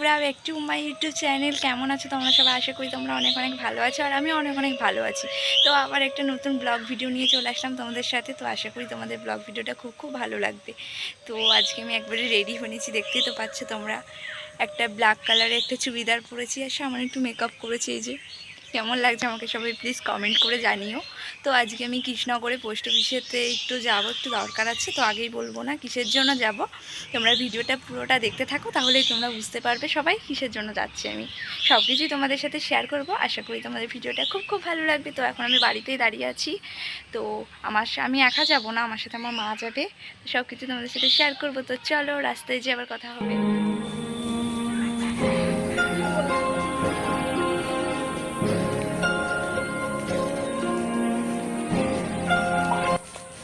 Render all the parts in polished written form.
বন্ধুরা, back to my YouTube channel. কেমন আছো তোমরা সবাই? আশা করি তোমরা অনেক অনেক ভালো আছো, আর আমি অনেক অনেক ভালো আছি। তো আবার একটা নতুন ব্লগ ভিডিও নিয়ে চলে আসলাম তোমাদের সাথে। তো আশা করি তোমাদের ব্লগ ভিডিওটা খুব খুব ভালো লাগবে। তো আজকে আমি একবারে রেডি হয়েছি, দেখতেই তো পাচ্ছ তোমরা। একটা ব্ল্যাক কালারের একটা চুড়িদার পরেছি, আর সামনে একটু মেকআপ করেছি। এই যে কেমন লাগছে আমাকে সবাই প্লিজ কমেন্ট করে জানিও। তো আজকে আমি কৃষ্ণনগরে পোস্ট অফিসেতে একটু যাবো, একটু দরকার আছে। তো আগেই বলবো না কিসের জন্য যাব, তোমরা ভিডিওটা পুরোটা দেখতে থাকো, তাহলেই তোমরা বুঝতে পারবে সবাই কিসের জন্য যাচ্ছি। আমি সব কিছুই তোমাদের সাথে শেয়ার করব। আশা করি তোমাদের ভিডিওটা খুব খুব ভালো লাগবে। তো এখন আমি বাড়িতেই দাঁড়িয়ে আছি। তো আমি একা যাব না, আমার সাথে আমার মা যাবে। তো সব কিছু তোমাদের সাথে শেয়ার করবো। তো চলো, রাস্তায় যে আবার কথা হবে।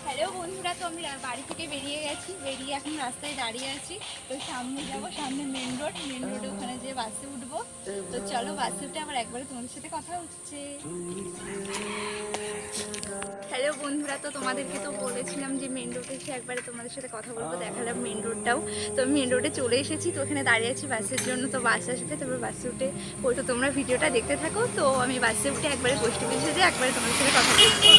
হ্যালো বন্ধুরা, তো আমি বাড়ি থেকে বেরিয়ে গেছি, বেরিয়ে এখন রাস্তায় দাঁড়িয়ে আছি। তো সামনে যাব, সামনে মেন রোডে ওখানে যে বাসে উঠবো। তো চলো, বাসে উঠে আমার একবারে তোমাদের সাথে কথা হচ্ছে। হ্যালো বন্ধুরা, তো তোমাদেরকে তো বলেছিলাম যে মেন রোডে এসে একবারে তোমাদের সাথে কথা বলবো, দেখালাম মেন রোডটাও। তো আমি মেন রোডে চলে এসেছি, তো ওখানে দাঁড়িয়ে আছি বাসের জন্য। তো বাস আসবে, তারপর বাসে উঠে তো তোমরা ভিডিওটা দেখতে থাকো। তো আমি বাসে উঠে একবারে পোস্ট অফিসে যে একবারে তোমাদের সাথে কথা বলবো।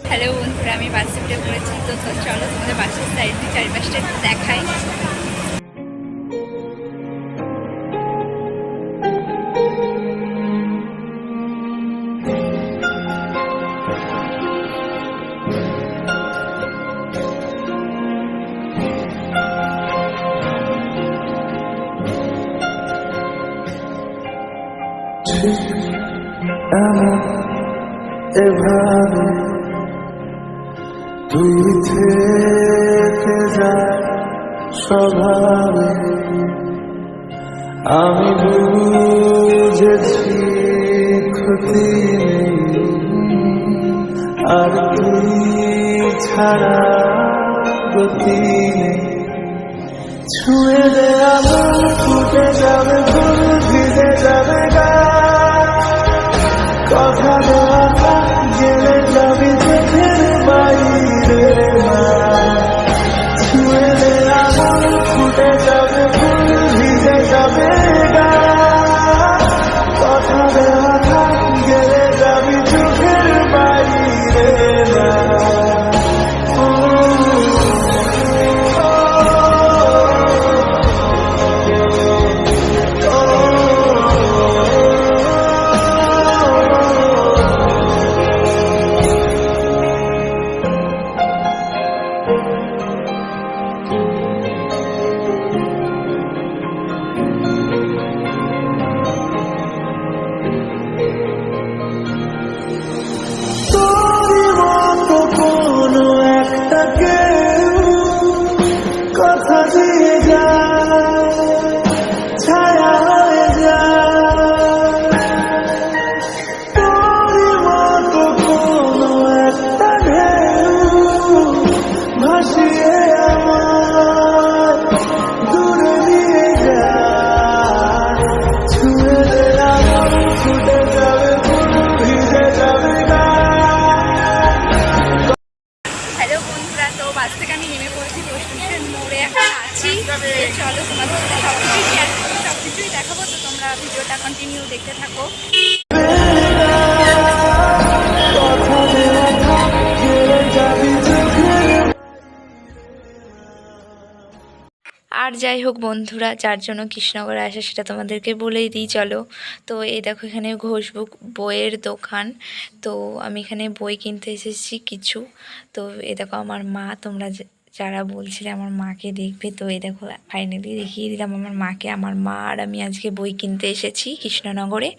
হ্যালো বন্ধুরা, আমি বাসে উঠে পড়েছি। তো চলো তোমাদের বাসের সাইড দিয়ে চারিপাশটা একটু দেখাই। এভাবে তুই থেকে যা স্বভাবে আমি বুঝেছি ক্ষতি নেই, আর তুই ছাড়া গতি নেই। ছুঁয়ে দে আমার, ফুটে যাবে ফুল, ভিজে যাবে গা, কথা দেওয়া গেলে যাবি চোখের বাইরে মা। ছুঁয়ে দে আমার, ফুটে যাবে ফুল, ভিজে যাবে গা, কথা দেওয়া গেলে যাবি চোখের বাইরে মা। কথা দিয়ে যা, ছায়া হয়ে যা, তোর মতো কোনো একটা ঢেউ ভাসিয়ে আমার দূরে নিয়ে যা। ছুঁয়ে দে আমার, ছুটে যাবে ফুল, ভিজে যাবে গা। হ্যালো বন্ধুরা, তো বাস থেকে আমি নেমে পড়েছি, পোস্ট অফিসের মোড়ে এখন আছি। চলো তোমাদের সাথে সব কিছুই শেয়ার করবো, সব কিছুই দেখাবো। তো তোমরা ভিডিওটা কন্টিনিউ দেখতে থাকো। আর যাই হোক বন্ধুরা, যার জন্য কৃষ্ণনগরে আসে সেটা তোমাদেরকে বলেই দিই। চলো, তো এই দেখো এখানে ঘোষ বুক বইয়ের দোকান। তো আমি এখানে বই কিনতে এসেছি কিছু। তো এই দেখো আমার মা, তোমরা যারা বলছিলে আমার মাকে দেখবে, তো এই দেখো ফাইনালি দেখিয়ে দিলাম আমার মাকে। আমার মা আর আমি আজকে বই কিনতে এসেছি কৃষ্ণনগরে।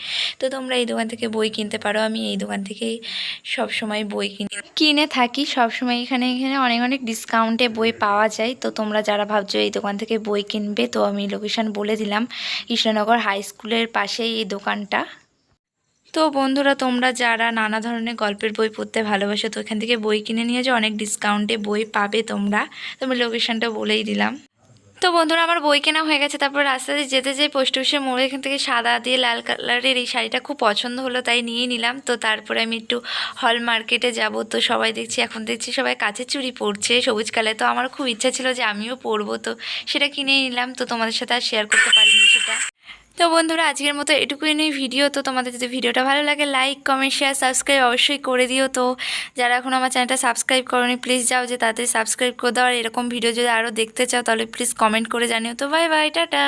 তো তোমরা এই দোকান থেকে বই কিনতে পারো, আমি এই দোকান থেকেই সব সময় বই কিনে থাকি সব সময়। এখানে অনেক অনেক ডিসকাউন্টে বই পাওয়া যায়। তো তোমরা যারা ভাবছো এই দোকান থেকে বই কিনবে, তো আমি লোকেশন বলে দিলাম, কৃষ্ণনগর হাই স্কুলের পাশেই এই দোকানটা। তো বন্ধুরা, তোমরা যারা নানা ধরনের গল্পের বই পড়তে ভালোবাসো, তো এখান থেকে বই কিনে নিয়ে যাও, অনেক ডিসকাউন্টে বই পাবে তোমরা। তো আমি লোকেশনটা বলেই দিলাম। তো বন্ধুরা আমার বই কেনা হয়ে গেছে, তারপর রাস্তাতে যেতে যেয়ে পোস্ট অফিসের মোড়ে এখান থেকে সাদা দিয়ে লাল কালারের এই শাড়িটা খুব পছন্দ হলো, তাই নিয়ে নিলাম। তো তারপরে আমি একটু হল মার্কেটে যাব। তো সবাই এখন দেখছি সবাই কাচের চুড়ি পরছে সবুজ কালার, তো আমার খুব ইচ্ছা ছিল যে আমিও পরবো, তো সেটা কিনে নিলাম। তো তোমাদের সাথে আর শেয়ার করতে পারিনি সেটা। তো বন্ধুরা আজকের মতো এটুকুই নেই ভিডিও। তো তোমাদের যদি ভিডিওটা ভালো লাগে লাইক কমেন্ট শেয়ার সাবস্ক্রাইব অবশ্যই করে দিও। তো যারা এখন আমার চ্যানেলটা সাবস্ক্রাইব করোনি প্লিজ যাও যে তাড়াতাড়ি সাবস্ক্রাইব করে দাও। আর এরকম ভিডিও যদি আরও দেখতে চাও তাহলে প্লিজ কমেন্ট করে জানিও। তো বাই বাই, টাটা।